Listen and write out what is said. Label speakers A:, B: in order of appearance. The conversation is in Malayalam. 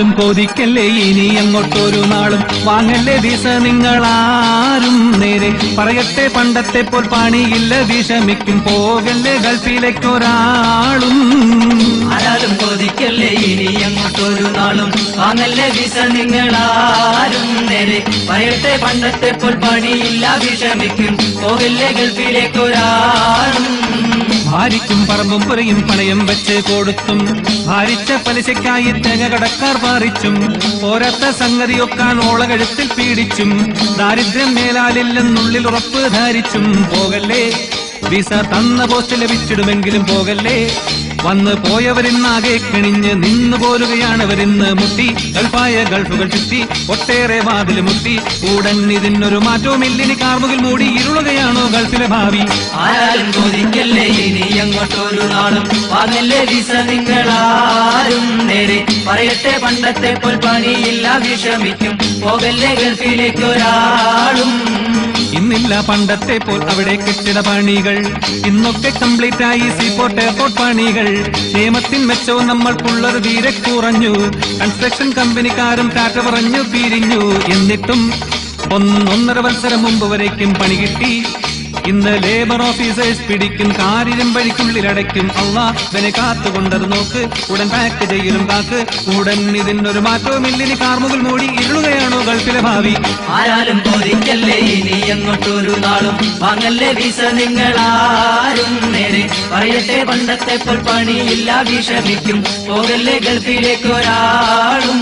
A: ആരാലും കൊതിക്കല്ലേ ഇനി അങ്ങോട്ടൊരു നാളും വാങ്ങല്ലേ വിസ നിങ്ങളാരും നേരെ പറയട്ടെ പണ്ടത്തെ പോൽ പണിയില്ല വിഷമിക്കും പോകല്ലേ ഗൾഫിലേക്കൊരാളും
B: ആരാലും കൊതിക്കല്ലേ ഇനി അങ്ങോട്ടൊരു നാളും വാങ്ങല്ലേ വിസ നിങ്ങളാരും നേരെ പറയട്ടെ പണ്ടത്തെ പോൽ പണിയില്ല വിഷമിക്കും പോകല്ലേ ഗൾഫിലേക്കൊരാളും
A: ഭാരിക്കും പറമ്പും പുരയും പണയം വെച്ച് കൊടുത്തും ഭാരിച്ച പലിശയ്ക്കായി തേങ്ങ കടക്കാർ പാറിച്ചും പോരാത്ത സംഗതിയൊക്കാൻ ഓളകഴുത്തിൽ പീഡിച്ചും ദാരിദ്ര്യം മേലാലില്ലെന്നുള്ളിൽ ഉറപ്പ് ധാരിച്ചും പോകല്ലേ വിസ തന്ന പോസ്റ്റ് ലഭിച്ചിടുമെങ്കിലും പോകല്ലേ വന്ന് പോയവരിന്നാകെ കെണിഞ്ഞ് നിന്നു പോരുകയാണവരിന്ന് മുട്ടി ഗൾഫായ ഗൾഫുകൾ ചുറ്റി ഒട്ടേറെ വാതിൽ മുട്ടി ഉടൻ ഇതിനൊരു മാറ്റവുമില്ലിനി കാർമുകിൽ മൂടി ഇരുളുകയാണോ ഗൾഫിലെ ഭാവി
B: ആരാലും കൊതിക്കല്ലേ ഇനി അങ്ങോട്ടൊരു നാളും വാങ്ങല്ലേ വിസ നിങ്ങളാരും നേരെ പറയട്ടെ പണ്ടത്തെ പോൽ പണിയില്ല വിഷമിക്കും പോകല്ലേ ഗൾഫിലേക്കൊരാളും
A: ഇന്നില്ല പണ്ടത്തെ പോൽ അവിടെ കെട്ടിട പണികൾ ഇന്നൊക്കെ കംപ്ലീറ്റ് ആയി സീപോർട്ട് എയർപോർട്ട് പണികൾ നിയമത്തിൻ മെച്ചോ നമ്മൾക്കുള്ളൊരു തീരെ കുറഞ്ഞു കൺസ്ട്രക്ഷൻ കമ്പനിക്കാരും കാറ്റ പറഞ്ഞു പിരിഞ്ഞു എന്നിട്ടും ഒന്നൊന്നര വത്സരം മുമ്പ് വരേക്കും പണി കിട്ടി ഇന്ന് ലേബർ ഓഫീസേഴ്സ് പിടിക്കും കാര്യം വഴിക്കുള്ളിലടയ്ക്കും അള്ളാഹ്വിനെ കാത്തുകൊണ്ടത് നോക്ക് ഉടൻ പാക്ക് ചെയ്യലും കാക്ക് ഉടൻ ഇതിനൊരു മാറ്റവുമില്ലിനി കാർമുകിൽ മൂടി ഇരുളുകയാണോ ഗൾഫിലെ ഭാവി
B: ആരാലും കൊതിക്കല്ലേ ഇനി അങ്ങോട്ടൊരു നാളും വാങ്ങല്ലേ വിസ നിങ്ങളാരും നേരെ പറയട്ടെ പണ്ടത്തെ പോൽ പണിയില്ല വിഷമിക്കും പോകല്ലേ ഗൾഫിലേക്കൊരാളും